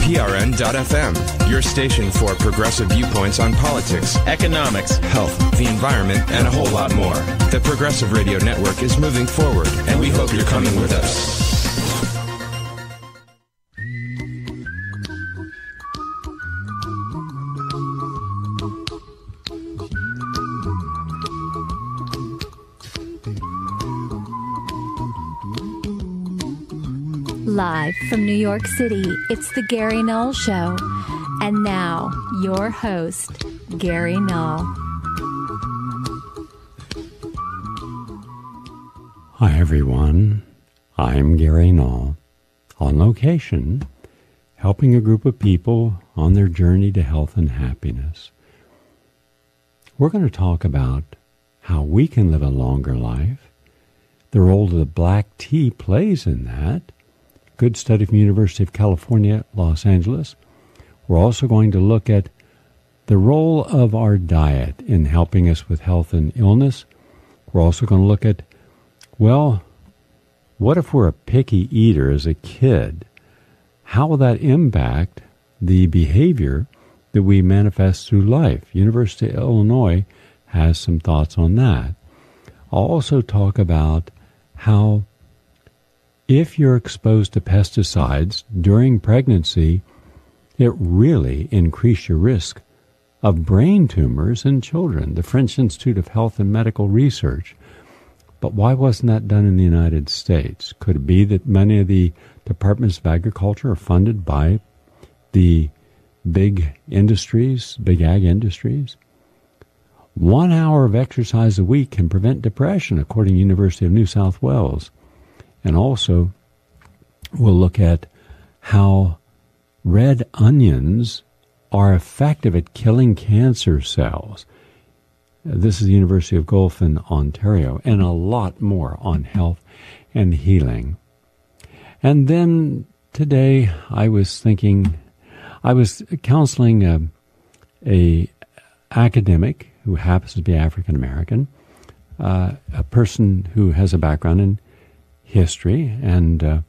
WPRN.FM, your station for progressive viewpoints on politics, economics, health, the environment, and a whole lot more. The Progressive Radio Network is moving forward, and we hope you're coming with us. Live from New York City, it's the Gary Null Show. And now, your host, Gary Null. Hi, everyone. I'm Gary Null, on location, helping a group of people on their journey to health and happiness. We're going to talk about how we can live a longer life, the role that the black tea plays in that. Good study from the University of California, Los Angeles. We're also going to look at the role of our diet in helping us with health and illness. We're also going to look at, well, what if we're a picky eater as a kid? How will that impact the behavior that we manifest through life? University of Illinois has some thoughts on that. I'll also talk about how if you're exposed to pesticides during pregnancy, it really increases your risk of brain tumors in children. The French Institute of Health and Medical Research. But why wasn't that done in the United States? Could it be that many of the departments of agriculture are funded by the big industries, big ag industries? 1 hour of exercise a week can prevent depression, according to the University of New South Wales. And also, we'll look at how red onions are effective at killing cancer cells. This is the University of Guelph in Ontario, and a lot more on health and healing. And then today I was counseling a academic who happens to be African American, a person who has a background in history, and out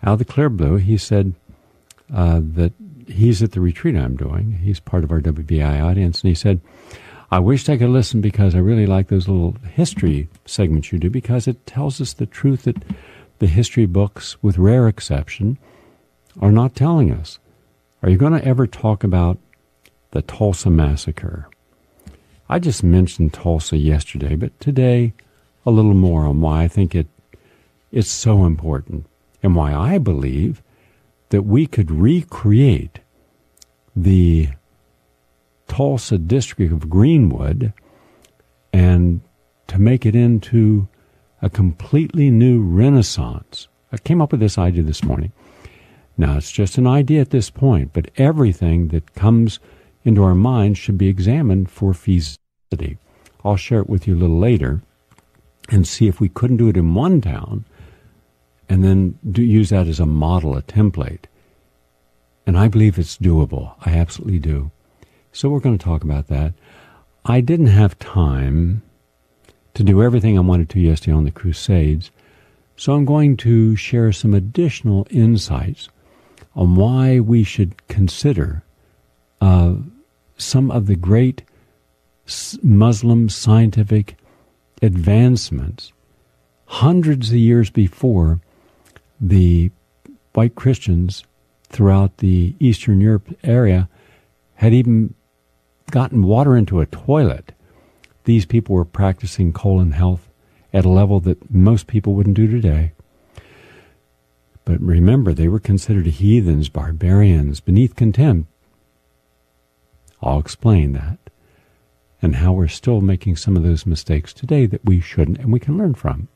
of the clear blue, he said that he's at the retreat I'm doing. He's part of our WBI audience, and he said, I wished I could listen because I really like those little history segments you do, because it tells us the truth that the history books, with rare exception, are not telling us. Are you going to ever talk about the Tulsa Massacre? I just mentioned Tulsa yesterday, but today a little more on why I think it's so important, and why I believe that we could recreate the Tulsa district of Greenwood and to make it into a completely new renaissance. I came up with this idea this morning. Now, it's just an idea at this point, but everything that comes into our minds should be examined for feasibility. I'll share it with you a little later and see if we couldn't do it in one town and then use that as a model, a template. And I believe it's doable. I absolutely do. So we're going to talk about that. I didn't have time to do everything I wanted to yesterday on the Crusades, so I'm going to share some additional insights on why we should consider some of the great Muslim scientific advancements hundreds of years before the white Christians throughout the Eastern Europe area had even gotten water into a toilet. These people were practicing colon health at a level that most people wouldn't do today. But remember, they were considered heathens, barbarians, beneath contempt. I'll explain that, and how we're still making some of those mistakes today that we shouldn't and we can learn from.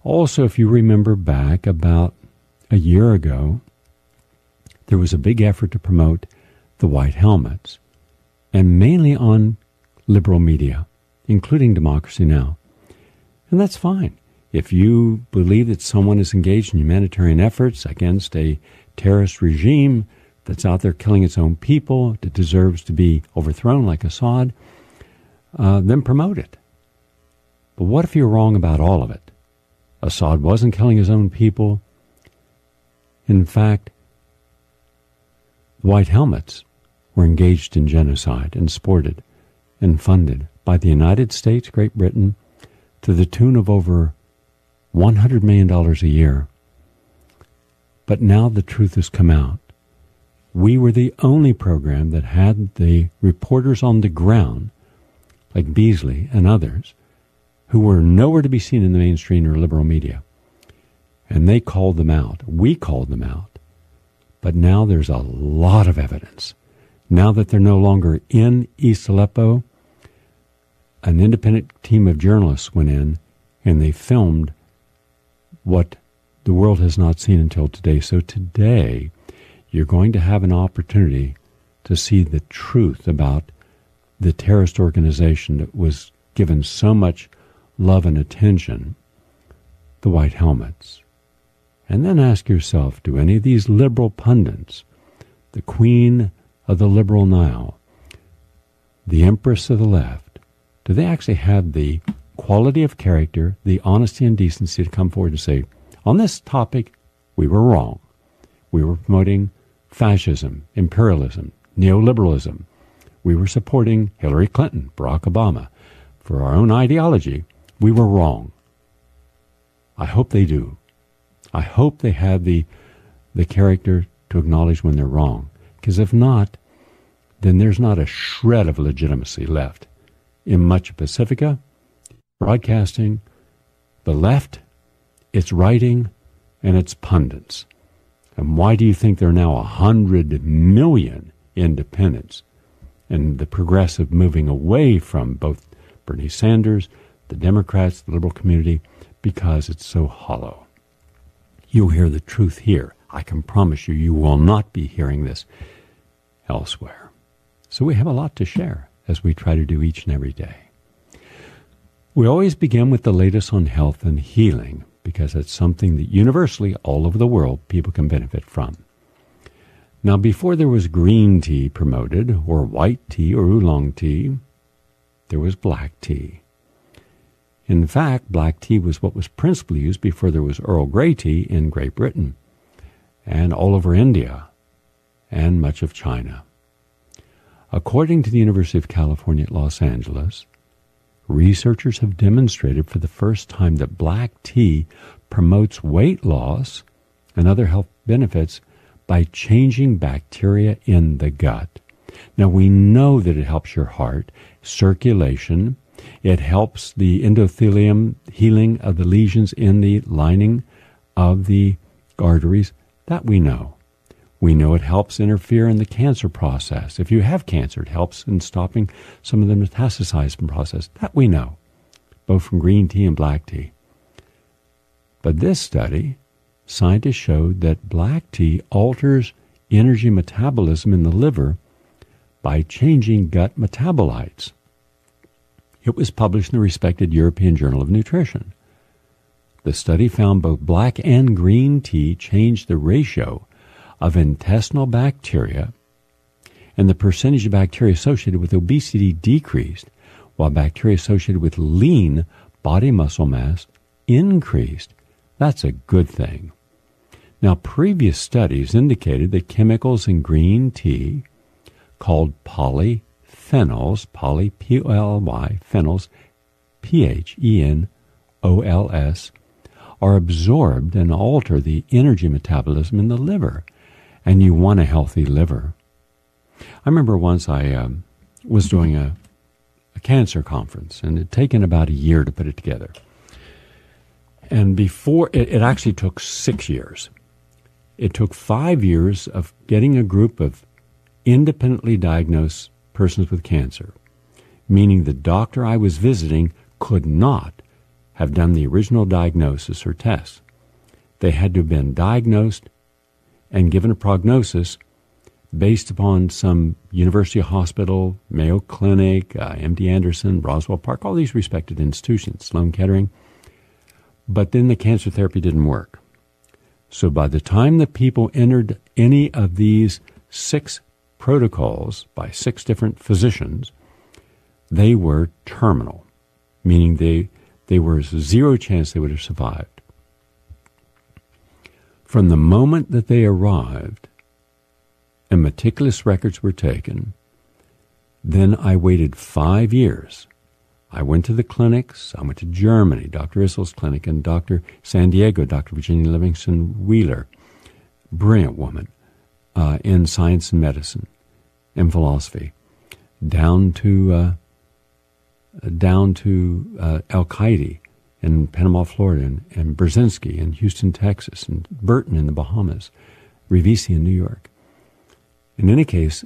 Also, if you remember back about a year ago, there was a big effort to promote the white helmets, and mainly on liberal media, including Democracy Now! And that's fine. If you believe that someone is engaged in humanitarian efforts against a terrorist regime that's out there killing its own people, that deserves to be overthrown like Assad, then promote it. But what if you're wrong about all of it? Assad wasn't killing his own people. In fact, The White Helmets were engaged in genocide and supported and funded by the United States, Great Britain, to the tune of over $100 million a year. But now the truth has come out. We were the only program that had the reporters on the ground, like Beasley and others, who were nowhere to be seen in the mainstream or liberal media. And they called them out. We called them out. But now there's a lot of evidence. Now that they're no longer in East Aleppo, an independent team of journalists went in and they filmed what the world has not seen until today. So today, you're going to have an opportunity to see the truth about the terrorist organization that was given so much love and attention, the White Helmets. And then ask yourself, do any of these liberal pundits, the queen of the liberal Nile, the empress of the left, do they actually have the quality of character, the honesty and decency to come forward and say, on this topic, we were wrong. We were promoting fascism, imperialism, neoliberalism. We were supporting Hillary Clinton, Barack Obama. For our own ideology, we were wrong. I hope they do. I hope they have the character to acknowledge when they're wrong. Because if not, then there's not a shred of legitimacy left in much of Pacifica, broadcasting, the left, its writing, and its pundits. And why do you think there are now 100 million independents and the progressive moving away from both Bernie Sanders, the Democrats, the liberal community? Because it's so hollow. You'll hear the truth here. I can promise you, you will not be hearing this elsewhere. So we have a lot to share, as we try to do each and every day. We always begin with the latest on health and healing, because it's something that universally, all over the world, people can benefit from. Now, before there was green tea promoted, or white tea, or oolong tea, there was black tea. In fact, black tea was what was principally used before there was Earl Grey tea in Great Britain, and all over India, and much of China. According to the University of California at Los Angeles, researchers have demonstrated for the first time that black tea promotes weight loss and other health benefits by changing bacteria in the gut. Now, we know that it helps your heart, circulation. It helps the endothelium, healing of the lesions in the lining of the arteries. That we know. We know it helps interfere in the cancer process. If you have cancer, it helps in stopping some of the metastasizing process. That we know, both from green tea and black tea. But this study, scientists showed that black tea alters energy metabolism in the liver by changing gut metabolites. It was published in the respected European Journal of Nutrition. The study found both black and green tea changed the ratio of intestinal bacteria, and the percentage of bacteria associated with obesity decreased, while bacteria associated with lean body muscle mass increased. That's a good thing. Now, previous studies indicated that chemicals in green tea called polyphenols, P-O-L-Y, phenols, P-H-E-N-O-L-S, are absorbed and alter the energy metabolism in the liver. And you want a healthy liver. I remember once I was doing a cancer conference, and it had taken about a year to put it together. And before, it actually took 6 years. It took 5 years of getting a group of independently diagnosed persons with cancer, meaning the doctor I was visiting could not have done the original diagnosis or test. They had to have been diagnosed and given a prognosis based upon some university hospital, Mayo Clinic, MD Anderson, Roswell Park, all these respected institutions, Sloan Kettering. But then the cancer therapy didn't work. So by the time the people entered any of these 6 protocols by 6 different physicians, they were terminal, meaning they were 0 chance they would have survived. From the moment that they arrived, and meticulous records were taken. Then I waited 5 years. I went to the clinics. I went to Germany, Dr. Issel's clinic, and Dr. San Diego, Dr. Virginia Livingston Wheeler, brilliant woman in science and medicine and philosophy, down to Al-Qaeda in Panama, Florida, and Brzezinski in Houston, Texas, and Burton in the Bahamas, Revisi in New York. In any case,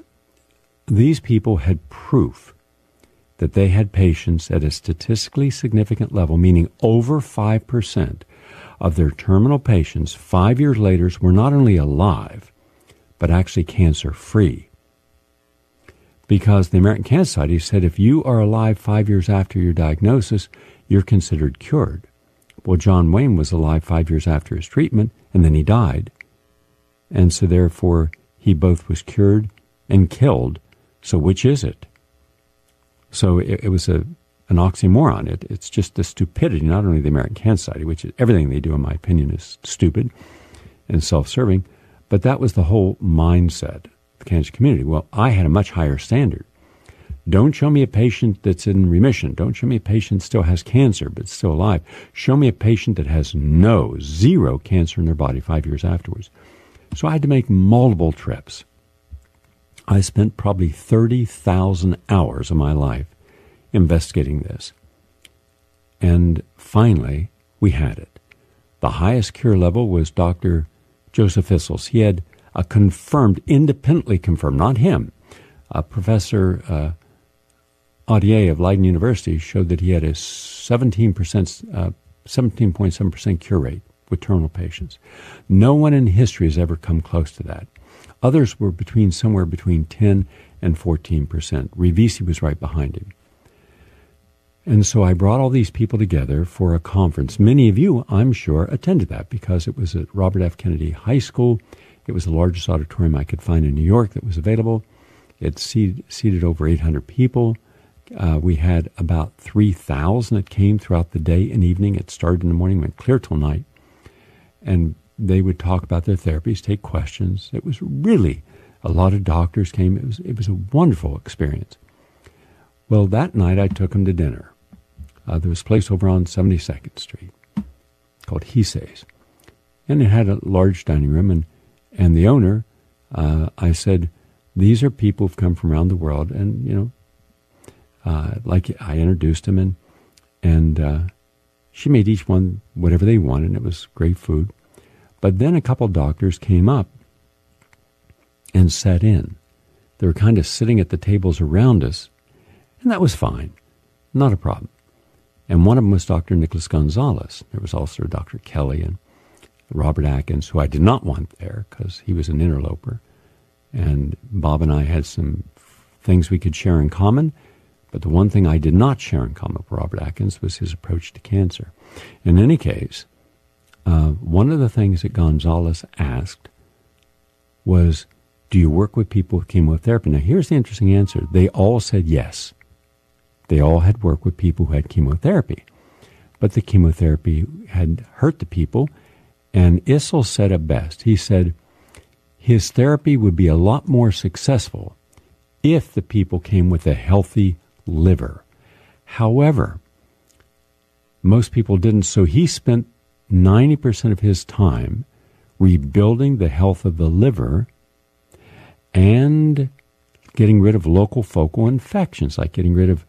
these people had proof that they had patients at a statistically significant level, meaning over 5% of their terminal patients 5 years later were not only alive, but actually cancer-free. Because the American Cancer Society said if you are alive 5 years after your diagnosis, you're considered cured. Well, John Wayne was alive 5 years after his treatment, and then he died. And so therefore, he both was cured and killed. So which is it? So it was an oxymoron. It's just the stupidity, not only the American Cancer Society, which is, everything they do, in my opinion, is stupid and self-serving, but that was the whole mindset of the cancer community. Well, I had a much higher standard. Don't show me a patient that's in remission. Don't show me a patient that still has cancer but still alive. Show me a patient that has zero cancer in their body 5 years afterwards. So I had to make multiple trips. I spent probably 30,000 hours of my life investigating this. And finally, we had it. The highest cure level was Dr. Joseph Issel's. He had a confirmed, independently confirmed, not him, Professor Audier of Leiden University showed that he had a 17.7% cure rate with terminal patients. No one in history has ever come close to that. Others were somewhere between 10 and 14%. Revisi was right behind him. And so I brought all these people together for a conference. Many of you, I'm sure, attended that because it was at Robert F. Kennedy High School. It was the largest auditorium I could find in New York that was available. It seated over 800 people. We had about 3,000 that came throughout the day and evening. It started in the morning, went clear till night. And they would talk about their therapies, take questions. It was really, a lot of doctors came. It was a wonderful experience. Well, that night I took them to dinner. There was a place over on 72nd Street called Hise's. And it had a large dining room. And the owner, I said, these are people who've come from around the world. And, like I introduced them. And she made each one whatever they wanted. And it was great food. But then a couple doctors came up and sat in. They were kind of sitting at the tables around us. And that was fine. Not a problem. And one of them was Dr. Nicholas Gonzalez. There was also Dr. Kelly and Robert Atkins, who I did not want there because he was an interloper. And Bob and I had some things we could share in common. But the one thing I did not share in common with Robert Atkins was his approach to cancer. In any case, one of the things that Gonzalez asked was, do you work with people with chemotherapy? Now, here's the interesting answer. They all said yes. They all had worked with people who had chemotherapy. But the chemotherapy had hurt the people. And Issel said it best. He said his therapy would be a lot more successful if the people came with a healthy liver. However, most people didn't. So he spent 90% of his time rebuilding the health of the liver and getting rid of local focal infections, like getting rid of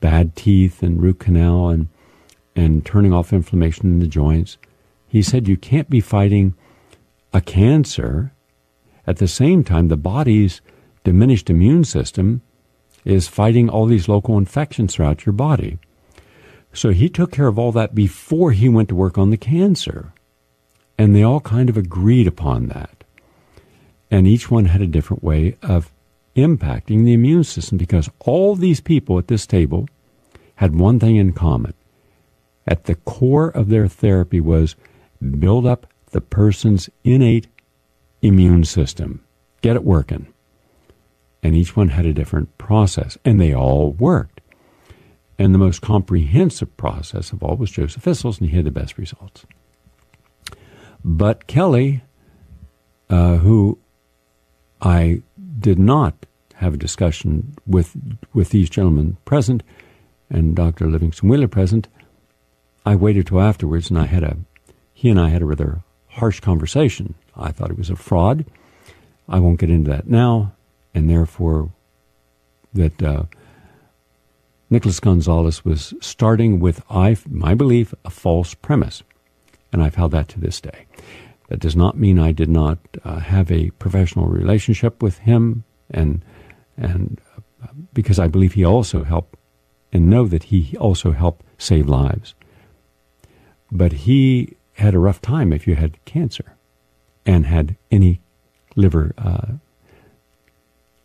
bad teeth and root canal and turning off inflammation in the joints. He said you can't be fighting a cancer at the same time the body's diminished immune system is fighting all these local infections throughout your body. So he took care of all that before he went to work on the cancer. And they all kind of agreed upon that. And each one had a different way of impacting the immune system because all these people at this table had one thing in common. At the core of their therapy was build up the person's innate immune system. Get it working. And each one had a different process. And they all worked. And the most comprehensive process of all was Joseph Issel's, and he had the best results. But Kelly, who I did not have a discussion with these gentlemen present and Dr. Livingston Wheeler present. I waited till afterwards, and he and I had a rather harsh conversation. I thought he was a fraud. I won't get into that now, and therefore that Nicholas Gonzalez was starting with, my belief, a false premise, and I've held that to this day. That does not mean I did not have a professional relationship with him, and because I believe he also helped, and know that he also helped save lives. But he had a rough time if you had cancer and had any liver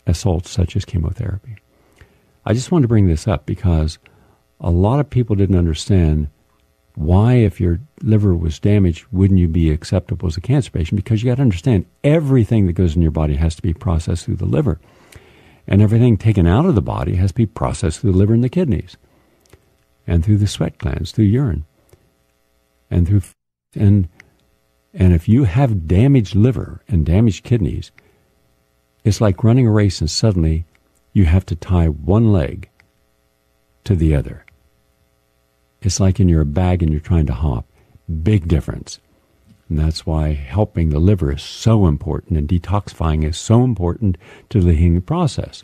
assaults such as chemotherapy. I just wanted to bring this up because a lot of people didn't understand why, if your liver was damaged, wouldn't you be acceptable as a cancer patient? Because you got to understand, everything that goes in your body has to be processed through the liver. And everything taken out of the body has to be processed through the liver and the kidneys, and through the sweat glands, through urine, and through and if you have damaged liver and damaged kidneys, it's like running a race and suddenly you have to tie one leg to the other. It's like you're a bag and you're trying to hop. Big difference. And that's why helping the liver is so important, and detoxifying is so important to the healing process.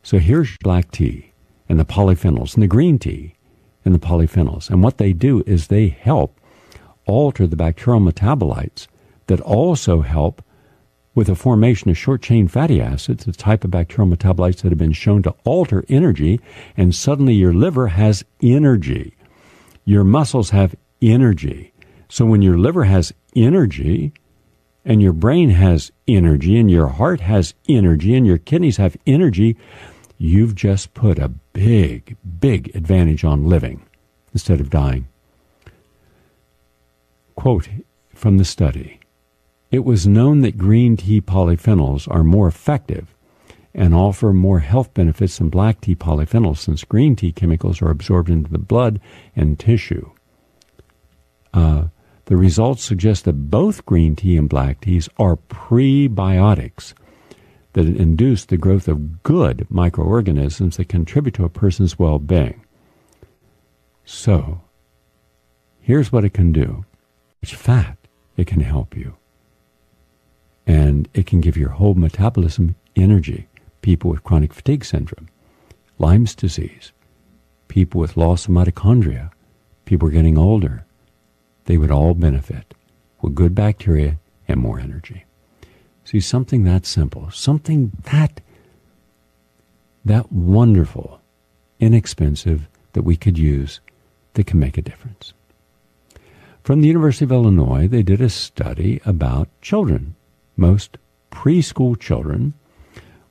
So here's black tea and the polyphenols, and the green tea and the polyphenols. And what they do is they help alter the bacterial metabolites that also help with the formation of short-chain fatty acids, the type of bacterial metabolites that have been shown to alter energy, and suddenly your liver has energy. Your muscles have energy. So when your liver has energy, and your brain has energy, and your heart has energy, and your kidneys have energy, you've just put a big, big advantage on living instead of dying. Quote from the study: "It was known that green tea polyphenols are more effective and offer more health benefits than black tea polyphenols, since green tea chemicals are absorbed into the blood and tissue. The results suggest that both green tea and black teas are prebiotics that induce the growth of good microorganisms that contribute to a person's well-being." So, here's what it can do. It's fat. It can help you. And it can give your whole metabolism energy. People with chronic fatigue syndrome, Lyme's disease, people with loss of mitochondria, people getting older, they would all benefit with good bacteria and more energy. See, something that simple, something that wonderful, inexpensive, that we could use that can make a difference. From the University of Illinois, they did a study about children, most preschool children.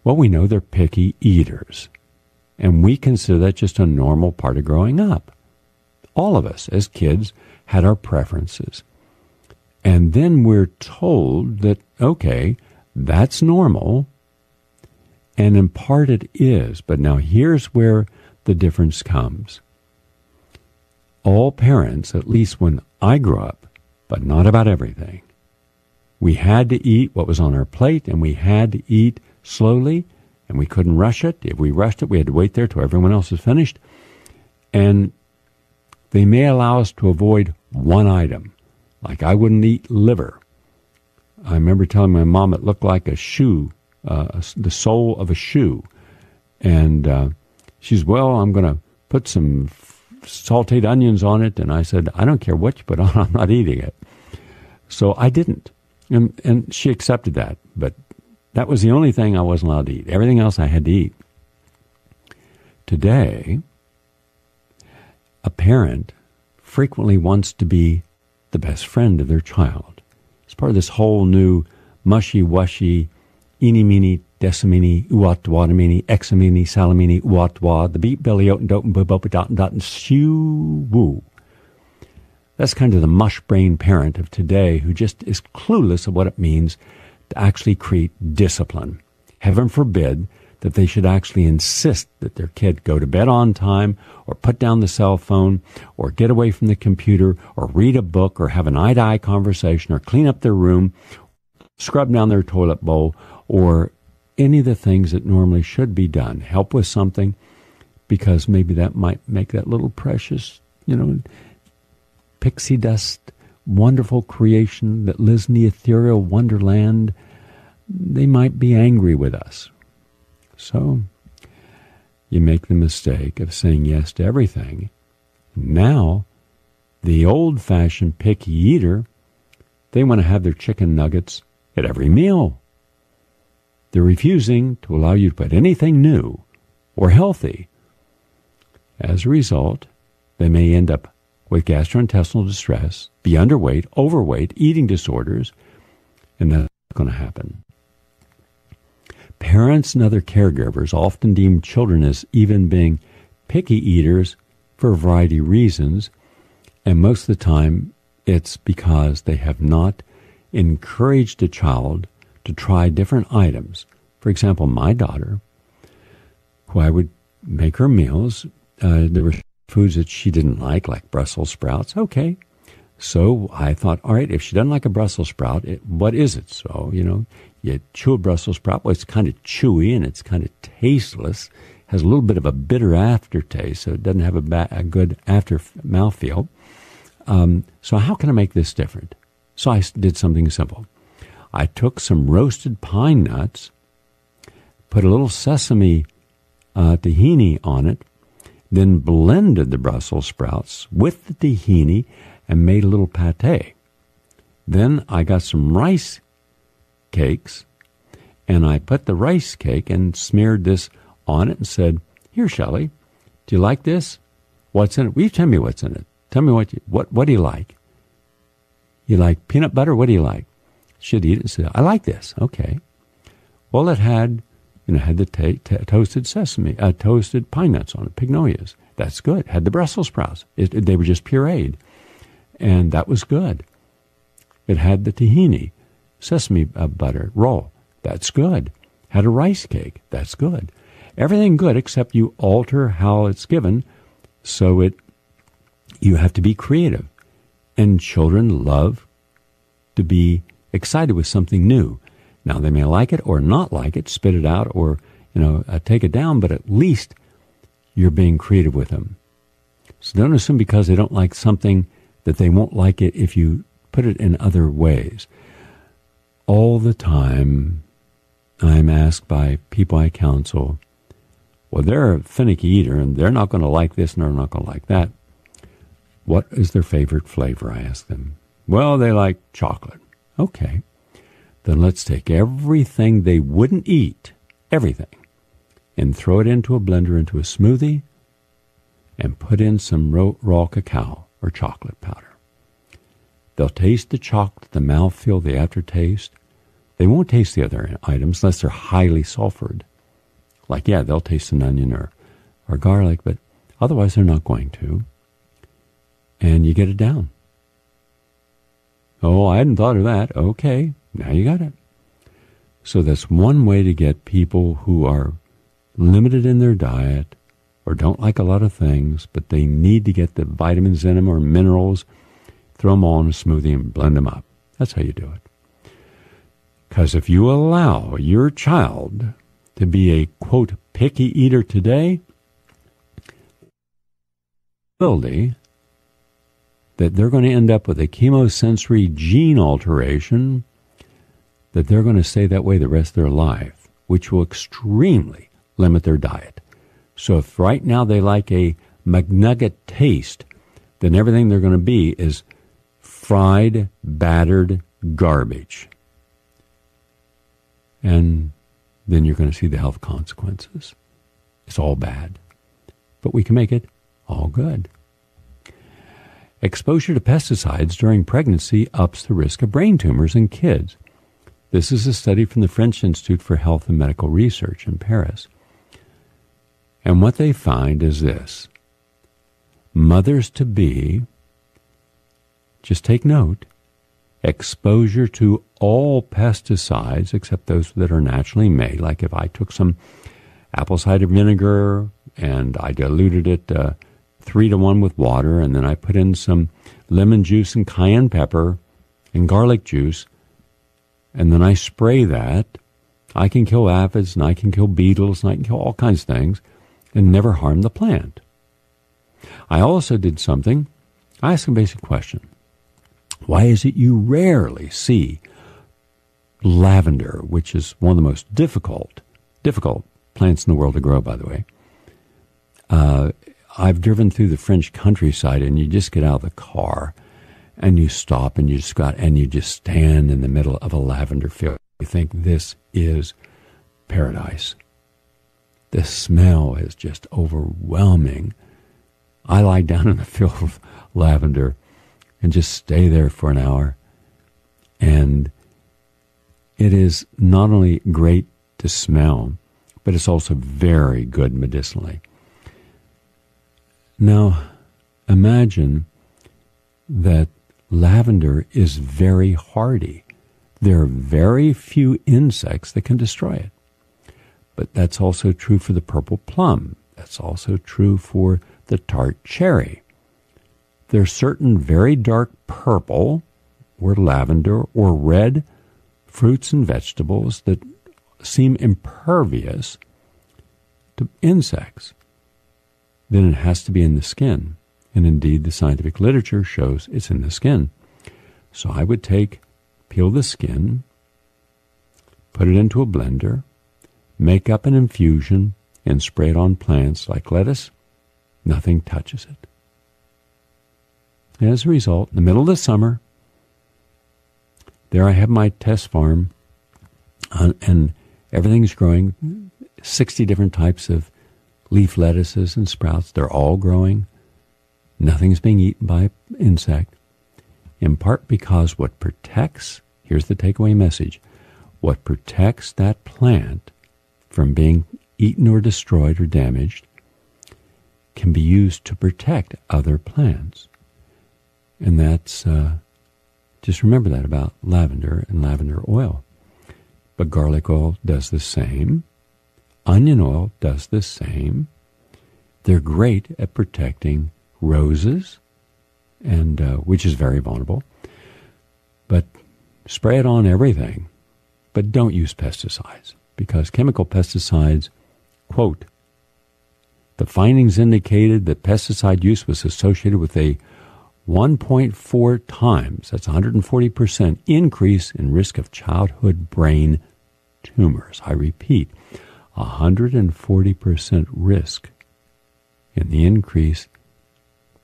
Well, we know they're picky eaters, and we consider that just a normal part of growing up. All of us, as kids, had our preferences. And then we're told that, okay, that's normal, and in part it is. But now here's where the difference comes. All parents, at least when I grew up, but not about everything, we had to eat what was on our plate, and we had to eat slowly, and we couldn't rush it. If we rushed it, we had to wait there till everyone else was finished. And they may allow us to avoid one item. Like I wouldn't eat liver. I remember telling my mom it looked like a shoe, the sole of a shoe. And she's, well, I'm going to put some sauteed onions on it. And I said, I don't care what you put on, I'm not eating it. So I didn't. And she accepted that. But that was the only thing I wasn't allowed to eat. Everything else I had to eat. Today, a parent frequently wants to be the best friend of their child. It's part of this whole new mushy-washy, eeny-meeny, decimini, uat-wadamini, examini, salamini, uat-wad, the beat, belly, oat, and dote, and boob, dot, and dot, and shoo-woo. That's kind of the mush-brain parent of today who just is clueless of what it means to actually create discipline. Heaven forbid that they should actually insist that their kid go to bed on time, or put down the cell phone, or get away from the computer, or read a book, or have an eye-to-eye conversation, or clean up their room, scrub down their toilet bowl, or any of the things that normally should be done. Help with something, because maybe that might make that little precious, pixie dust, wonderful creation that lives in the ethereal wonderland, they might be angry with us. So you make the mistake of saying yes to everything. Now, the old-fashioned picky eater, they want to have their chicken nuggets at every meal. They're refusing to allow you to put anything new or healthy. As a result, they may end up with gastrointestinal distress, be underweight, overweight, eating disorders, and that's going to happen. Parents and other caregivers often deem children as even being picky eaters for a variety of reasons, and most of the time it's because they have not encouraged a child to try different items. For example, my daughter, who I would make her meals, there were foods that she didn't like Brussels sprouts. Okay. So I thought, all right, if she doesn't like a Brussels sprout, what is it? So, you chew a Brussels sprout. Well, it's kind of chewy and it's kind of tasteless. Has a little bit of a bitter aftertaste, so it doesn't have a good mouthfeel. So how can I make this different? So I did something simple. I took some roasted pine nuts, put a little sesame tahini on it, then blended the Brussels sprouts with the tahini and made a little pate. Then I got some rice cakes, and I put the rice cake and smeared this on it and said, "Here, Shelley, do you like this? What's in it? Will you tell me what's in it? Tell me what do you like? You like peanut butter? What do you like?" She'd eat it and say, "I like this." Okay. Well, it had the toasted sesame, toasted pine nuts on it, pignolias. That's good. Had the Brussels sprouts. They were just pureed, and that was good. It had the tahini, sesame butter roll. That's good. Had a rice cake. That's good. Everything good except you alter how it's given, so you have to be creative. And children love to be excited with something new. Now, they may like it or not like it, spit it out or, take it down, but at least you're being creative with them. So don't assume because they don't like something that they won't like it if you put it in other ways. All the time, I'm asked by people I counsel, well, they're a finicky eater and they're not going to like this and they're not going to like that. What is their favorite flavor, I ask them. Well, they like chocolate. Okay. Then let's take everything they wouldn't eat, everything, and throw it into a blender, into a smoothie, and put in some raw cacao or chocolate powder. They'll taste the chocolate, the mouthfeel, the aftertaste. They won't taste the other items unless they're highly sulfured. They'll taste an onion or garlic, but otherwise they're not going to. And you get it down. Oh, I hadn't thought of that. Okay, now you got it. So that's one way to get people who are limited in their diet or don't like a lot of things, but they need to get the vitamins in them or minerals, throw them all in a smoothie and blend them up. That's how you do it. Because if you allow your child to be a, quote, picky eater today, ability that they're going to end up with a chemosensory gene alteration, that they're going to stay that way the rest of their life, which will extremely limit their diet. So if right now they like a McNugget taste, then everything they're going to be is fried, battered garbage. And then you're going to see the health consequences. It's all bad. But we can make it all good. Exposure to pesticides during pregnancy ups the risk of brain tumors in kids. This is a study from the French Institute for Health and Medical Research in Paris. And what they find is this. Mothers-to-be, just take note, exposure to all pesticides except those that are naturally made. Like if I took some apple cider vinegar and I diluted it 3-to-1 with water, and then I put in some lemon juice and cayenne pepper and garlic juice, and then I spray that, I can kill aphids, and I can kill beetles, and I can kill all kinds of things, and never harm the plant. I also did something. I asked a basic question. Why is it you rarely see lavender, which is one of the most difficult plants in the world to grow, by the way? I've driven through the French countryside, and you just get out of the car, and you stop, and you just stand in the middle of a lavender field. You think this is paradise. The smell is just overwhelming. I lie down in a field of lavender and just stay there for an hour. And it is not only great to smell, but it's also very good medicinally. Now, imagine that lavender is very hardy. There are very few insects that can destroy it. But that's also true for the purple plum. That's also true for the tart cherry. There's certain very dark purple or lavender or red fruits and vegetables that seem impervious to insects. Then it has to be in the skin. And indeed, the scientific literature shows it's in the skin. So I would peel the skin, put it into a blender, make up an infusion, and spray it on plants like lettuce. Nothing touches it. And as a result, in the middle of the summer, there I have my test farm, and everything's growing, 60 different types of leaf lettuces and sprouts. They're all growing. Nothing's being eaten by insect. In part because what protects, here's the takeaway message, what protects that plant from being eaten or destroyed or damaged can be used to protect other plants. And that's, just remember that about lavender and lavender oil. But garlic oil does the same. Onion oil does the same. They're great at protecting roses, and which is very vulnerable. But spray it on everything. But don't use pesticides, because chemical pesticides, quote, the findings indicated that pesticide use was associated with a 1.4 times, that's 140% increase in risk of childhood brain tumors. I repeat, 140% risk in the increased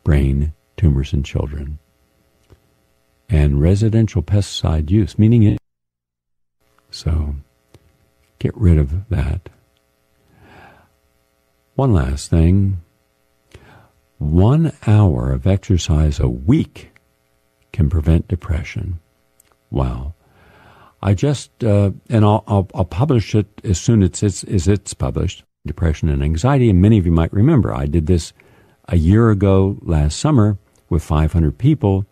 brain tumors in children. And residential pesticide use, meaning it. So get rid of that. One last thing. 1 hour of exercise a week can prevent depression. Wow. I just, and I'll publish it as soon as it's published, Depression and Anxiety, and many of you might remember I did this a year ago last summer with 500 people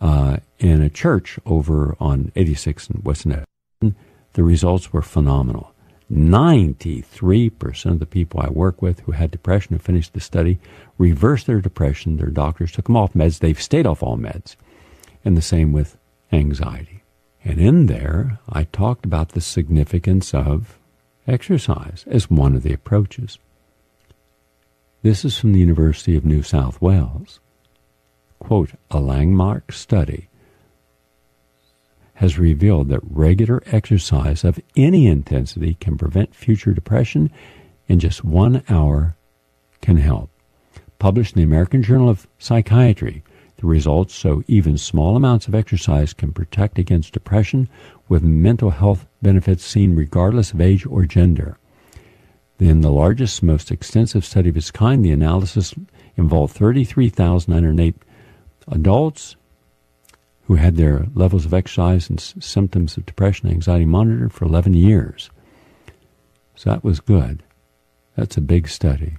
in a church over on 86 in West Net. The results were phenomenal. 93% of the people I work with who had depression who finished the study reversed their depression. Their doctors took them off meds. They've stayed off all meds. And the same with anxiety. And in there, I talked about the significance of exercise as one of the approaches. This is from the University of New South Wales. Quote, a landmark study has revealed that regular exercise of any intensity can prevent future depression, and just 1 hour can help. Published in the American Journal of Psychiatry, the results show even small amounts of exercise can protect against depression, with mental health benefits seen regardless of age or gender. In the largest, most extensive study of its kind, the analysis involved 33,908 adults who had their levels of exercise and symptoms of depression and anxiety monitored for 11 years. So that was good. That's a big study.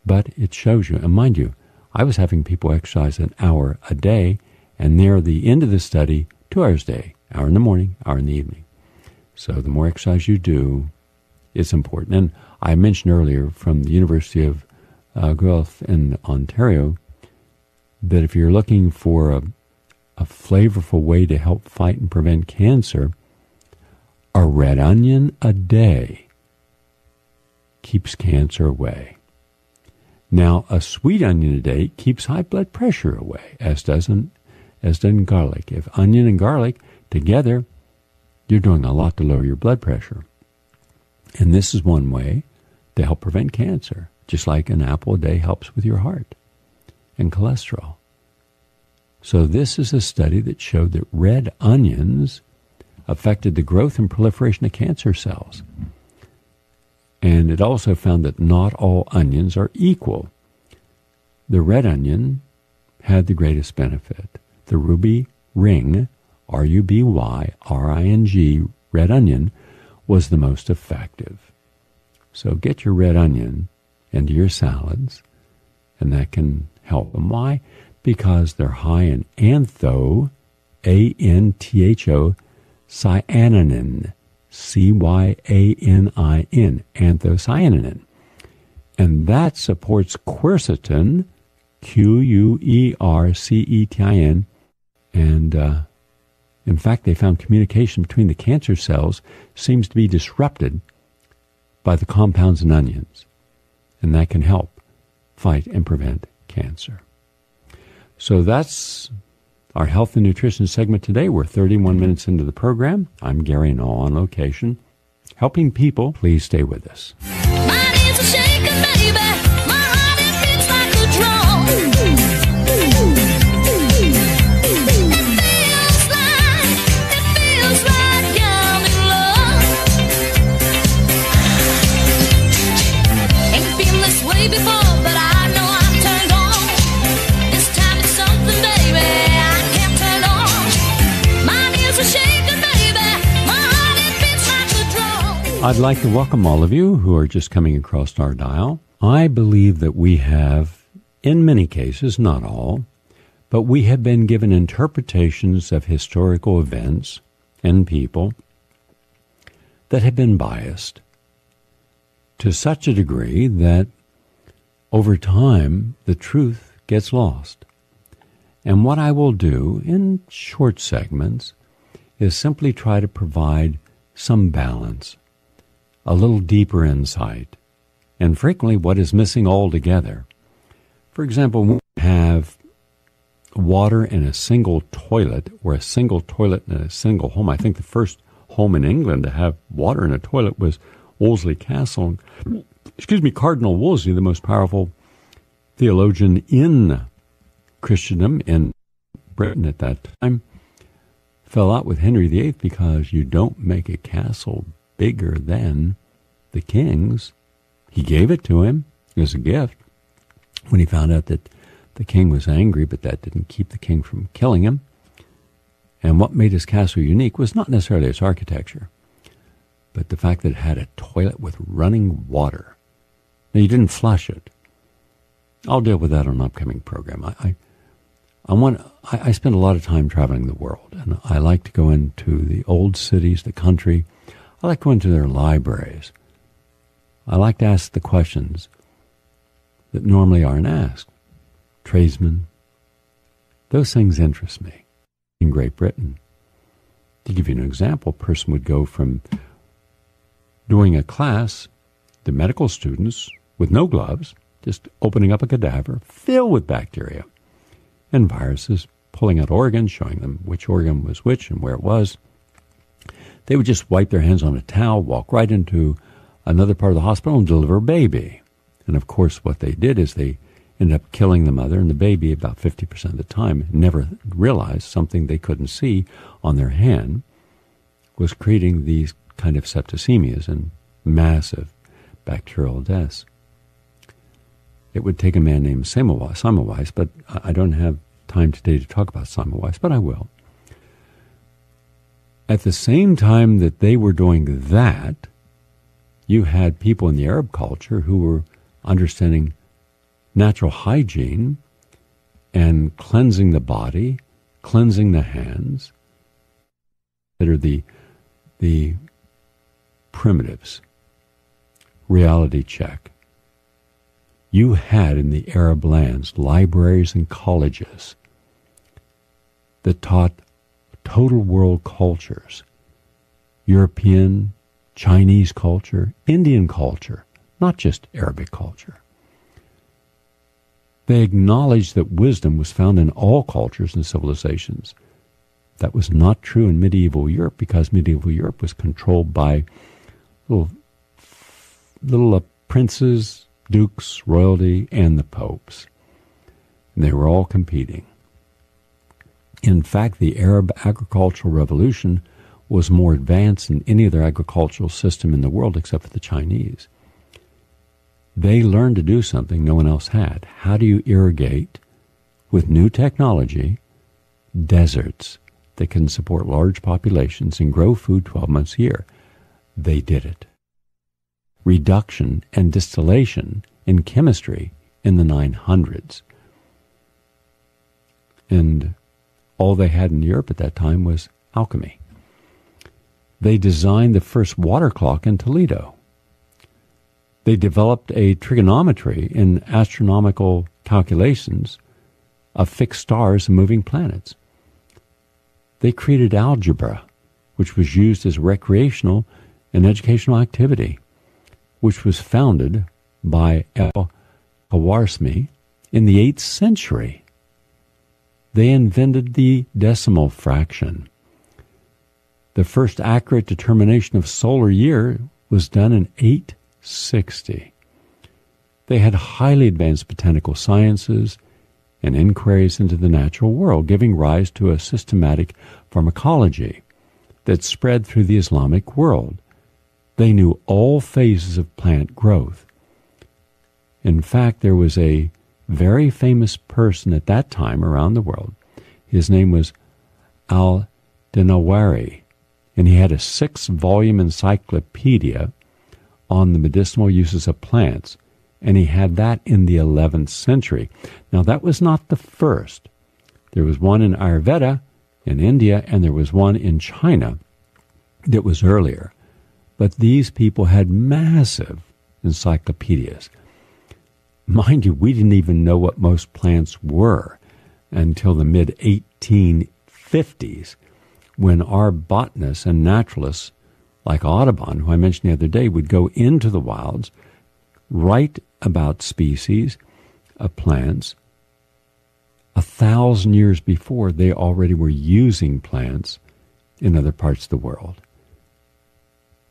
But it shows you, and mind you, I was having people exercise an hour a day, and near the end of the study, 2 hours a day, hour in the morning, hour in the evening. So the more exercise you do, it's important. And I mentioned earlier from the University of Guelph in Ontario that if you're looking for a flavorful way to help fight and prevent cancer, A red onion a day keeps cancer away. Now, a sweet onion a day keeps high blood pressure away, as does garlic. If onion and garlic together, you're doing a lot to lower your blood pressure. And this is one way to help prevent cancer, just like an apple a day helps with your heart and cholesterol. So this is a study that showed that red onions affected the growth and proliferation of cancer cells. And it also found that not all onions are equal. The red onion had the greatest benefit. The ruby ring, R-U-B-Y-R-I-N-G, red onion, was the most effective. So get your red onion into your salads, and that can help them. Why? Because they're high in antho, A-N-T-H-O, cyanin, C-Y-A-N-I-N, anthocyanin. And that supports quercetin, Q-U-E-R-C-E-T-I-N. And in fact, they found communication between the cancer cells seems to be disrupted by the compounds in onions. And that can help fight and prevent cancer. So that's our health and nutrition segment today. We're 31 minutes into the program. I'm Gary Null on location, helping people. Please stay with us. My knees are shaking, baby. My heart, it beats like a drum. It feels like I'm in love. Ain't been this way before, but I know I'm turned on. This time it's something, baby, I can't turn on. My knees are shaking, baby. My heart, it beats like a drum. I'd like to welcome all of you who are just coming across our dial. I believe that we have, in many cases, not all, but we have been given interpretations of historical events and people that have been biased to such a degree that over time the truth gets lost. And what I will do in short segments is simply try to provide some balance, a little deeper insight, and frequently what is missing altogether. For example, when we have water in a single toilet, or a single toilet in a single home. I think the first home in England to have water in a toilet was Wolsey Castle. Cardinal Wolsey, the most powerful theologian in Christendom in Britain at that time, fell out with Henry VIII because you don't make a castle bigger than the king's. He gave it to him as a gift when he found out that the king was angry, but that didn't keep the king from killing him. And what made his castle unique was not necessarily its architecture, but the fact that it had a toilet with running water. Now, you didn't flush it. I'll deal with that on an upcoming program. I spend a lot of time traveling the world, and I like to go into the old cities, the country. I like to go into their libraries. I like to ask the questions that normally aren't asked. Tradesmen, those things interest me. In Great Britain, to give you an example, a person would go from doing a class, the medical students, with no gloves, just opening up a cadaver filled with bacteria and viruses, pulling out organs, showing them which organ was which and where it was. They would just wipe their hands on a towel, walk right into another part of the hospital and deliver a baby. And of course, what they did is they ended up killing the mother and the baby about 50% of the time, never realized something they couldn't see on their hand was creating these kind of septicemias and massive bacterial deaths. It would take a man named Semmelweis, but I don't have time today to talk about Semmelweis, but I will. At the same time that they were doing that, you had people in the Arab culture who were understanding natural hygiene and cleansing the body, cleansing the hands, that are the primitives. Reality check. You had in the Arab lands libraries and colleges that taught total world cultures. European, Chinese culture, Indian culture, not just Arabic culture. They acknowledged that wisdom was found in all cultures and civilizations. That was not true in medieval Europe because medieval Europe was controlled by little princes, dukes, royalty, and the popes. And they were all competing. In fact, the Arab agricultural revolution was more advanced than any other agricultural system in the world except for the Chinese. They learned to do something no one else had. How do you irrigate, with new technology, deserts that can support large populations and grow food 12 months a year? They did it. Reduction and distillation in chemistry in the 900s. And all they had in Europe at that time was alchemy. They designed the first water clock in Toledo. They developed a trigonometry in astronomical calculations of fixed stars and moving planets. They created algebra, which was used as recreational and educational activity, which was founded by Al-Khwarizmi in the 8th century. They invented the decimal fraction. The first accurate determination of solar year was done in 860. They had highly advanced botanical sciences and inquiries into the natural world, giving rise to a systematic pharmacology that spread through the Islamic world. They knew all phases of plant growth. In fact, there was a very famous person at that time around the world. His name was Al-Dinawari, and he had a 6-volume encyclopedia on the medicinal uses of plants, and he had that in the 11th century. Now, that was not the first. There was one in Ayurveda in India, and there was one in China that was earlier. But these people had massive encyclopedias. Mind you, we didn't even know what most plants were until the mid-1850s, when our botanists and naturalists, like Audubon, who I mentioned the other day, would go into the wilds, write about species of plants. 1,000 years before, they already were using plants in other parts of the world.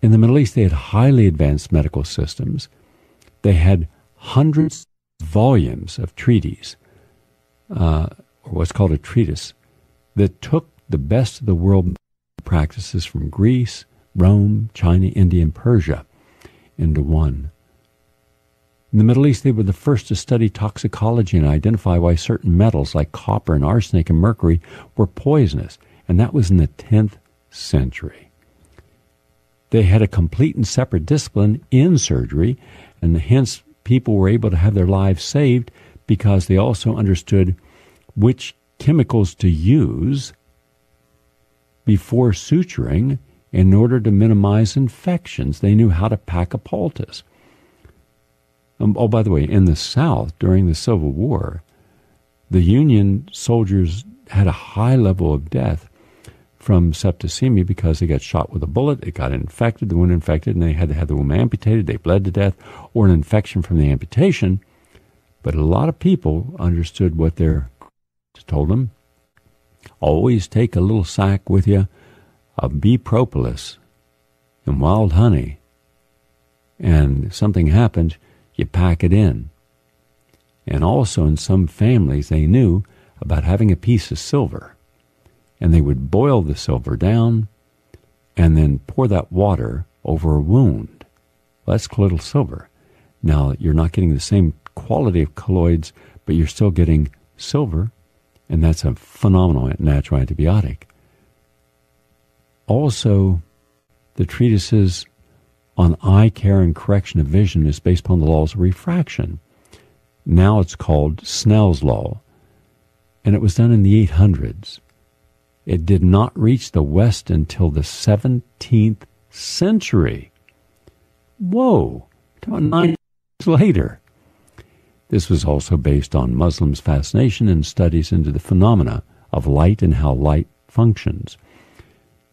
In the Middle East, they had highly advanced medical systems. They had hundreds of volumes of treaties, or what's called a treatise, that took the best of the world practices from Greece, Rome, China, India, and Persia into one. In the Middle East, they were the first to study toxicology and identify why certain metals like copper and arsenic and mercury were poisonous, and that was in the 10th century. They had a complete and separate discipline in surgery, and hence people were able to have their lives saved because they also understood which chemicals to use before suturing in order to minimize infections. They knew how to pack a poultice. Oh, by the way, in the South, during the Civil War, the Union soldiers had a high level of death from septicemia because they got shot with a bullet, it got infected, the wound infected, and they had to have the womb amputated, they bled to death, or an infection from the amputation. But a lot of people understood what their told them. Always take a little sack with you of bee propolis and wild honey, and something happens, you pack it in. And also in some families they knew about having a piece of silver, and they would boil the silver down and then pour that water over a wound. Well, that's colloidal silver. Now, you're not getting the same quality of colloids, but you're still getting silver, and that's a phenomenal natural antibiotic. Also, the treatises on eye care and correction of vision is based upon the laws of refraction. Now it's called Snell's Law, and it was done in the 800s. It did not reach the West until the 17th century. Whoa, about 9 years later. This was also based on Muslims' fascination and studies into the phenomena of light and how light functions.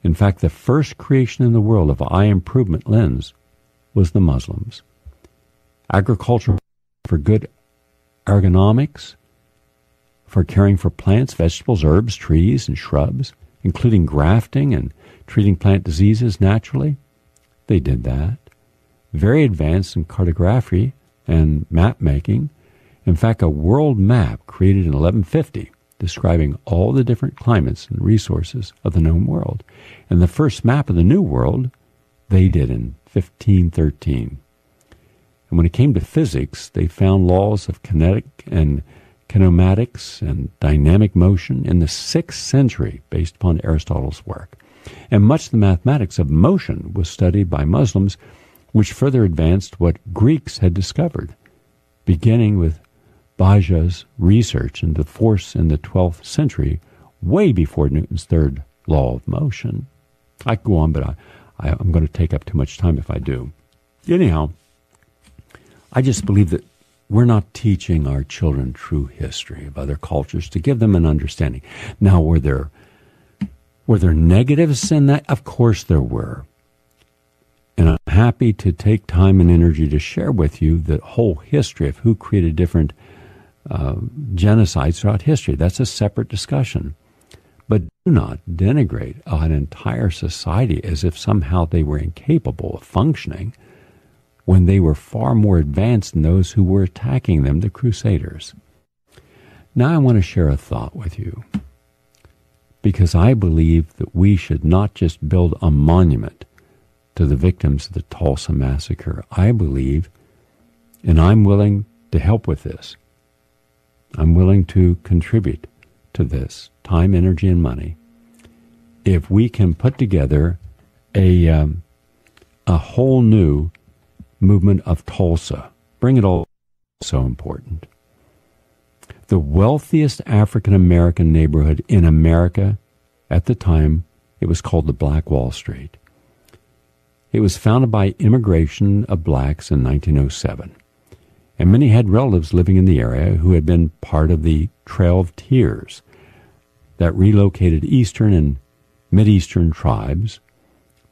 In fact, the first creation in the world of eye improvement lens was the Muslims. Agriculture for good ergonomics, for caring for plants, vegetables, herbs, trees, and shrubs, including grafting and treating plant diseases naturally. They did that. Very advanced in cartography and map making. In fact, a world map created in 1150 describing all the different climates and resources of the known world. And the first map of the New World they did in 1513. And when it came to physics, they found laws of kinetic and kinematics and dynamic motion in the 6th century based upon Aristotle's work. And much of the mathematics of motion was studied by Muslims, which further advanced what Greeks had discovered, beginning with Baja's research into force in the 12th century, way before Newton's third law of motion. I could go on, but I'm going to take up too much time if I do. Anyhow, I just believe that we're not teaching our children true history of other cultures to give them an understanding. Now, were there negatives in that? Of course there were. And I'm happy to take time and energy to share with you the whole history of who created different genocides throughout history. That's a separate discussion. But do not denigrate an entire society as if somehow they were incapable of functioning when they were far more advanced than those who were attacking them, the Crusaders. Now I want to share a thought with you, because I believe that we should not just build a monument to the victims of the Tulsa Massacre. I believe, and I'm willing to help with this, I'm willing to contribute to this, time, energy, and money, if we can put together a whole new movement of Tulsa. Bring it all. So important. The wealthiest African-American neighborhood in America at the time, it was called the Black Wall Street. It was founded by immigration of blacks in 1907. And many had relatives living in the area who had been part of the Trail of Tears that relocated Eastern and Mideastern tribes,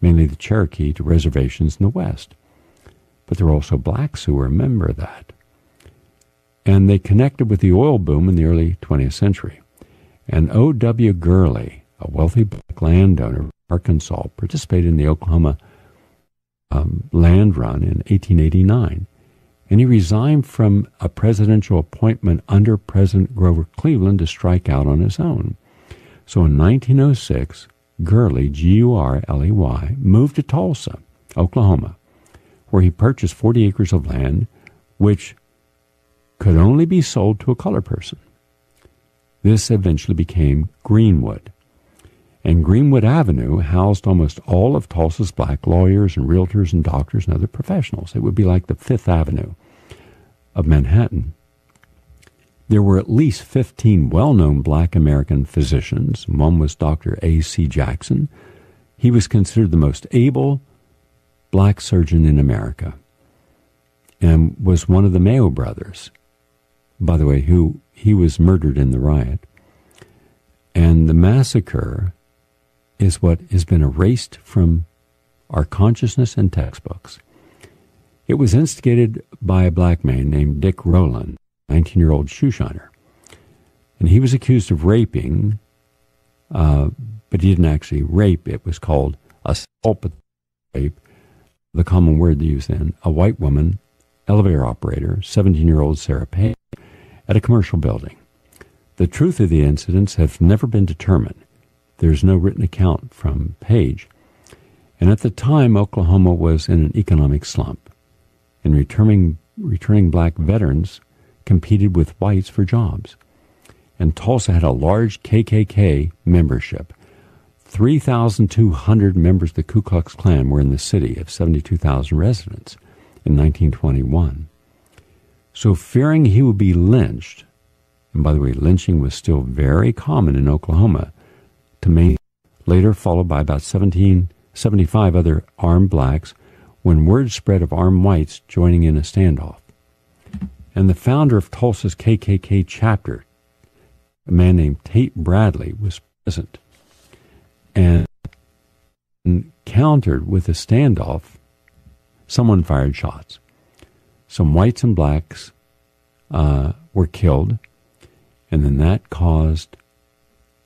mainly the Cherokee, to reservations in the West. But there were also blacks who were a member of that. And they connected with the oil boom in the early 20th century. And O.W. Gurley, a wealthy black landowner in Arkansas, participated in the Oklahoma land run in 1889. And he resigned from a presidential appointment under President Grover Cleveland to strike out on his own. So in 1906, Gurley, G-U-R-L-E-Y, moved to Tulsa, Oklahoma, where he purchased 40 acres of land, which could only be sold to a colored person. This eventually became Greenwood. And Greenwood Avenue housed almost all of Tulsa's black lawyers and realtors and doctors and other professionals. It would be like the Fifth Avenue of Manhattan. There were at least 15 well-known black American physicians. One was Dr. A.C. Jackson. He was considered the most able black surgeon in America and was one of the Mayo brothers, by the way, who he was murdered in the riot. And the massacre is what has been erased from our consciousness and textbooks. It was instigated by a black man named Dick Rowland, 19-year-old shoeshiner. And he was accused of raping, but he didn't actually rape. It was called assault rape, the common word they used then, a white woman, elevator operator, 17-year-old Sarah Payne, at a commercial building. The truth of the incidents have never been determined. There's no written account from Page. And at the time, Oklahoma was in an economic slump, and returning black veterans competed with whites for jobs. And Tulsa had a large KKK membership. 3,200 members of the Ku Klux Klan were in the city of 72,000 residents in 1921. So fearing he would be lynched, and by the way, lynching was still very common in Oklahoma, later followed by about 75 other armed blacks, when word spread of armed whites joining in a standoff. And the founder of Tulsa's KKK chapter, a man named Tate Bradley, was present. And countered with a standoff. Someone fired shots. Some whites and blacks were killed, and then that caused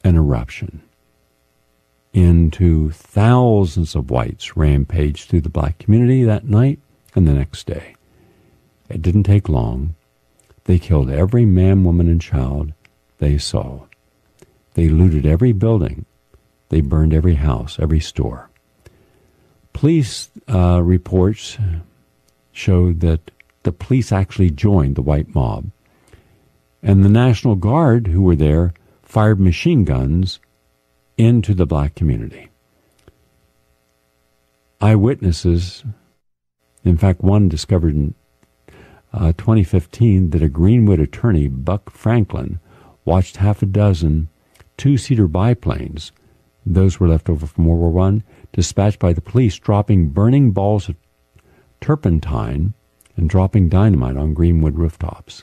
an eruption into thousands of whites rampaged through the black community that night and the next day. It didn't take long. They killed every man, woman, and child they saw. They looted every building. They burned every house, every store. Police reports showed that the police actually joined the white mob. And the National Guard, who were there, fired machine guns into the black community. Eyewitnesses, in fact, one discovered in 2015 that a Greenwood attorney, Buck Franklin, watched half a dozen two-seater biplanes, those were left over from World War I, dispatched by the police, dropping burning balls of turpentine and dropping dynamite on Greenwood rooftops.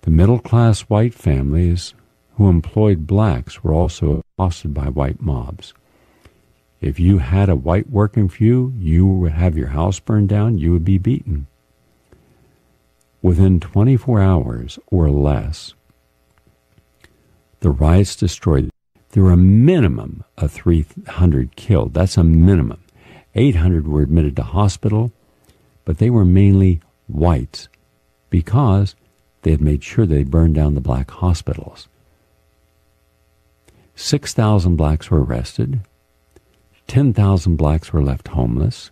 The middle-class white families who employed blacks were also accosted by white mobs. If you had a white working for you, you would have your house burned down, you would be beaten. Within 24 hours or less, the riots destroyed. There were a minimum of 300 killed. That's a minimum. 800 were admitted to hospital, but they were mainly whites because they had made sure they burned down the black hospitals. 6,000 blacks were arrested. 10,000 blacks were left homeless.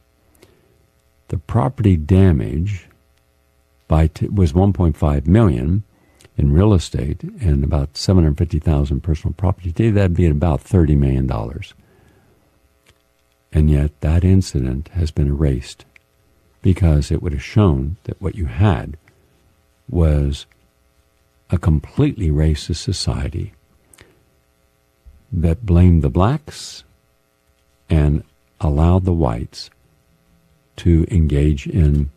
The property damage was $1.5 million in real estate and about $750,000 personal property. Today, that'd be about $30 million. And yet that incident has been erased because it would have shown that what you had was a completely racist society that blamed the blacks and allowed the whites to engage in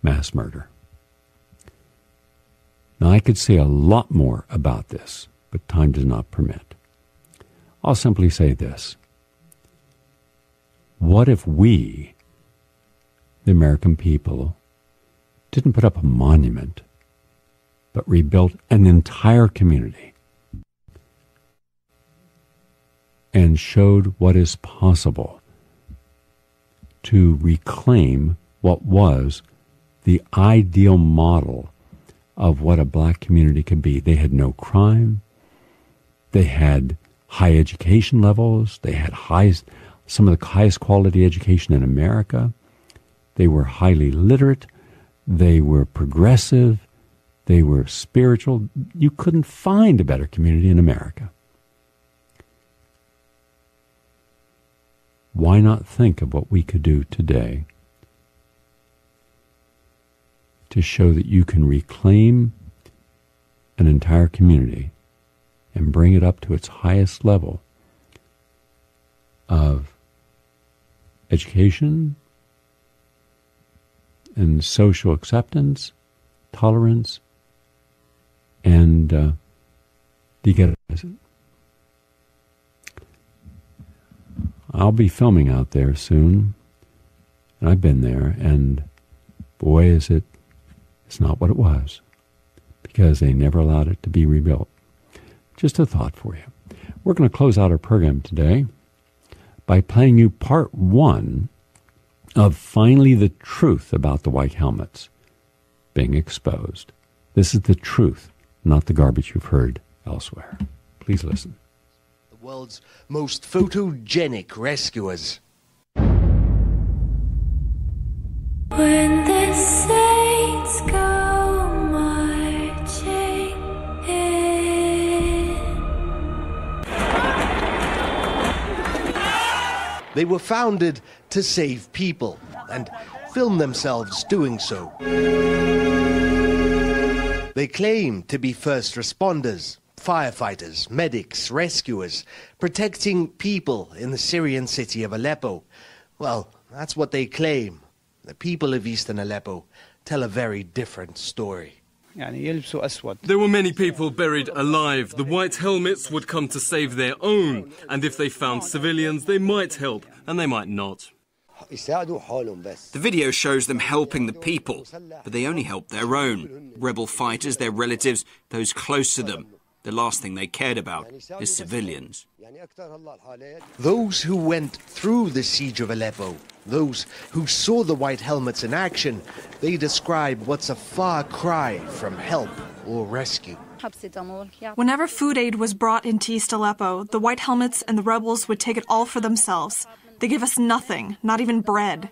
mass murder. Now, I could say a lot more about this, but time does not permit. I'll simply say this. What if we, the American people, didn't put up a monument, but rebuilt an entire community and showed what is possible to reclaim what was the ideal model of what a black community could be? They had no crime. They had high education levels. They had some of the highest quality education in America. They were highly literate. They were progressive. They were spiritual. You couldn't find a better community in America. Why not think of what we could do today to show that you can reclaim an entire community and bring it up to its highest level of education and social acceptance, tolerance, and decolonization. I'll be filming out there soon, and I've been there, and boy, it's not what it was, because they never allowed it to be rebuilt. Just a thought for you. We're going to close out our program today by playing you part one of Finally the Truth about the white helmets being exposed. This is the truth, not the garbage you've heard elsewhere. Please listen. The world's most photogenic rescuers. When the saints go marching in. They were founded to save people and film themselves doing so. They claim to be first responders, firefighters, medics, rescuers, protecting people in the Syrian city of Aleppo. Well, that's what they claim. The people of eastern Aleppo tell a very different story. There were many people buried alive. The white helmets would come to save their own, and if they found civilians, they might help, and they might not. The video shows them helping the people, but they only help their own. Rebel fighters, their relatives, those close to them. The last thing they cared about is civilians. Those who went through the siege of Aleppo, those who saw the white helmets in action, they describe what's a far cry from help or rescue. Whenever food aid was brought into East Aleppo, the white helmets and the rebels would take it all for themselves. They give us nothing, not even bread.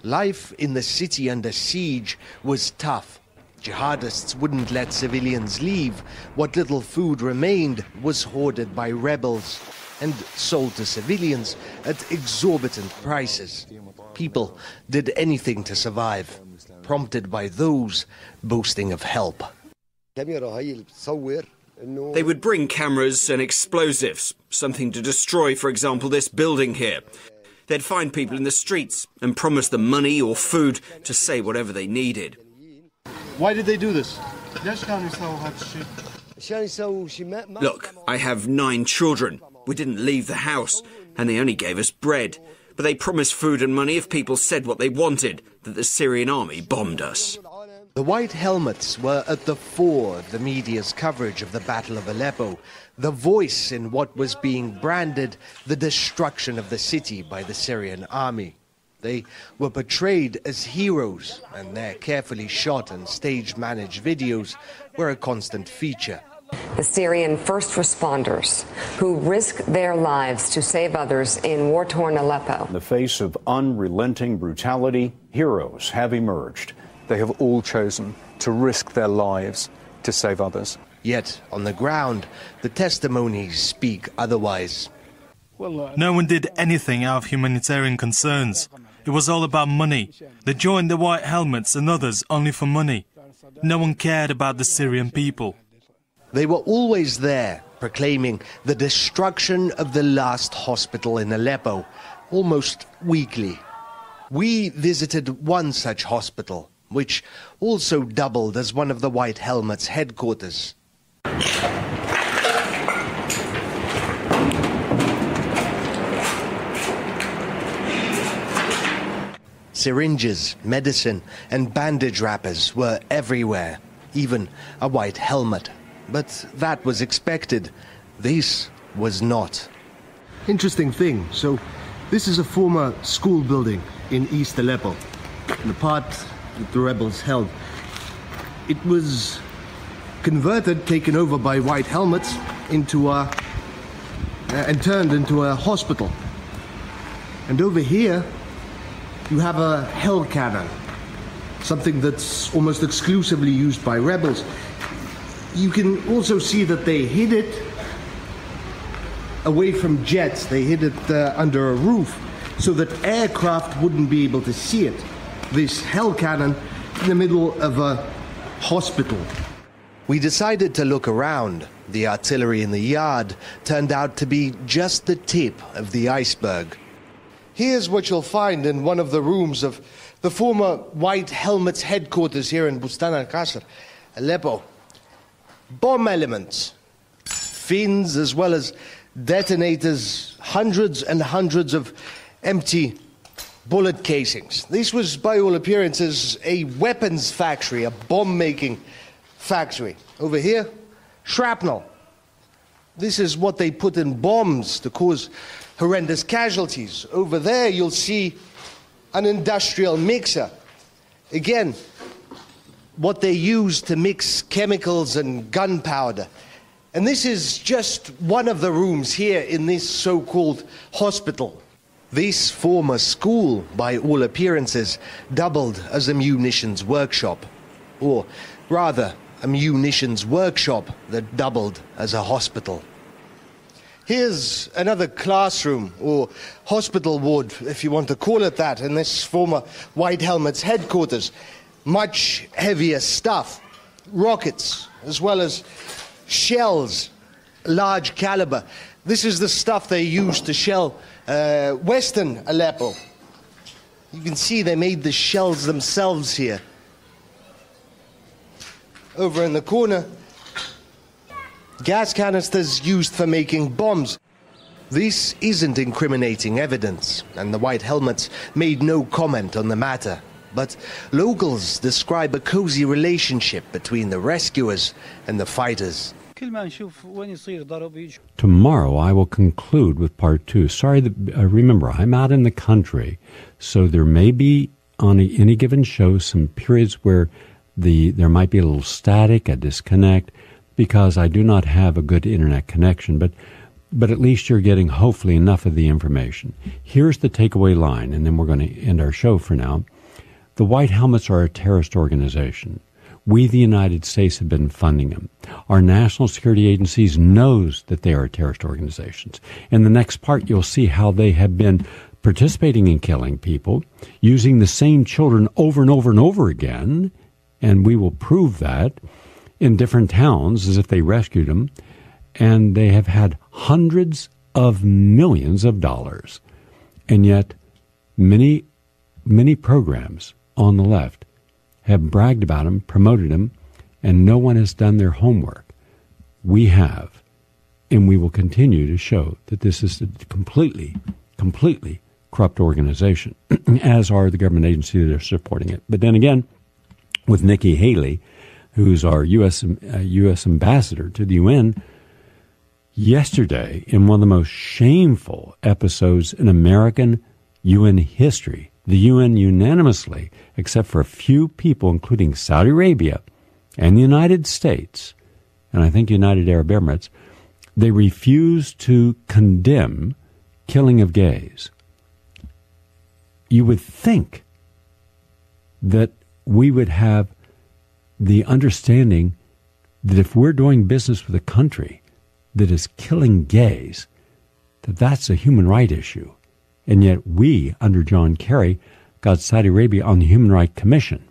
Life in the city under siege was tough. Jihadists wouldn't let civilians leave. What little food remained was hoarded by rebels and sold to civilians at exorbitant prices. People did anything to survive, prompted by those boasting of help. They would bring cameras and explosives, something to destroy, for example, this building here. They'd find people in the streets and promise them money or food to say whatever they needed. Why did they do this? Look, I have 9 children. We didn't leave the house, and they only gave us bread. But they promised food and money if people said what they wanted, that the Syrian army bombed us. The white helmets were at the fore of the media's coverage of the Battle of Aleppo, the voice in what was being branded the destruction of the city by the Syrian army. They were portrayed as heroes, and their carefully shot and stage-managed videos were a constant feature. The Syrian first responders who risk their lives to save others in war-torn Aleppo. In the face of unrelenting brutality, heroes have emerged. They have all chosen to risk their lives to save others. Yet, on the ground, the testimonies speak otherwise. No one did anything out of humanitarian concerns. It was all about money. They joined the white helmets and others only for money. No one cared about the Syrian people. They were always there, proclaiming the destruction of the last hospital in Aleppo, almost weekly. We visited one such hospital, which also doubled as one of the White Helmets' headquarters. Syringes, medicine, and bandage wrappers were everywhere, even a white helmet. But that was expected. This was not. Interesting thing. So, this is a former school building in East Aleppo, the part that the rebels held. It was converted, taken over by white helmets, into and turned into a hospital. And over here, you have a hell cannon, something that's almost exclusively used by rebels. You can also see that they hid it away from jets. They hid it under a roof so that aircraft wouldn't be able to see it. This hell cannon in the middle of a hospital. We decided to look around. The artillery in the yard turned out to be just the tip of the iceberg. Here's what you'll find in one of the rooms of the former White Helmets headquarters here in Bustan al-Qasr, Aleppo. Bomb elements, fins as well as detonators, hundreds and hundreds of empty bullet casings. This was, by all appearances, a weapons factory, a bomb-making factory. Over here, shrapnel. This is what they put in bombs to cause horrendous casualties. Over there, you'll see an industrial mixer. Again, what they use to mix chemicals and gunpowder. And this is just one of the rooms here in this so-called hospital. This former school, by all appearances, doubled as a munitions workshop. Or rather, a munitions workshop that doubled as a hospital. Here's another classroom, or hospital ward, if you want to call it that, in this former White Helmets headquarters. Much heavier stuff, rockets, as well as shells, large caliber. This is the stuff they used to shell western Aleppo. You can see they made the shells themselves here. over in the corner, gas canisters used for making bombs. This isn't incriminating evidence, and the white helmets made no comment on the matter. But locals describe a cozy relationship between the rescuers and the fighters. Tomorrow I will conclude with part 2. Sorry, remember, I'm out in the country, so there may be on any given show some periods where there might be a little static, a disconnect, because I do not have a good internet connection, but at least you're getting hopefully enough of the information. Here's the takeaway line, and then we're going to end our show for now. The White Helmets are a terrorist organization. We, the United States, have been funding them. Our national security agencies knows that they are terrorist organizations. In the next part, you'll see how they have been participating in killing people, using the same children over and over and over again, and we will prove that in different towns as if they rescued them, and they have had hundreds of millions of dollars. And yet, many programs on the left have bragged about them, promoted them, and no one has done their homework. We have, and we will continue to show that this is a completely corrupt organization, as are the government agencies that are supporting it. But then again, with Nikki Haley, who's our U.S. ambassador to the UN, yesterday, in one of the most shameful episodes in American UN history, the UN unanimously, except for a few people, including Saudi Arabia and the United States, and I think United Arab Emirates, they refused to condemn killing of gays. You would think that we would have the understanding that if we're doing business with a country that is killing gays, that that's a human right issue. And yet we, under John Kerry, got Saudi Arabia on the Human Rights Commission.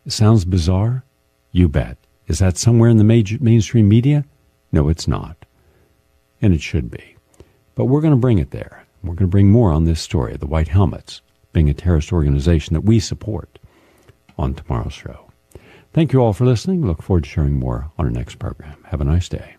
It sounds bizarre? You bet. Is that somewhere in the mainstream media? No, it's not. And it should be. But we're going to bring it there. We're going to bring more on this story of the White Helmets being a terrorist organization that we support on tomorrow's show. Thank you all for listening. Look forward to sharing more on our next program. Have a nice day.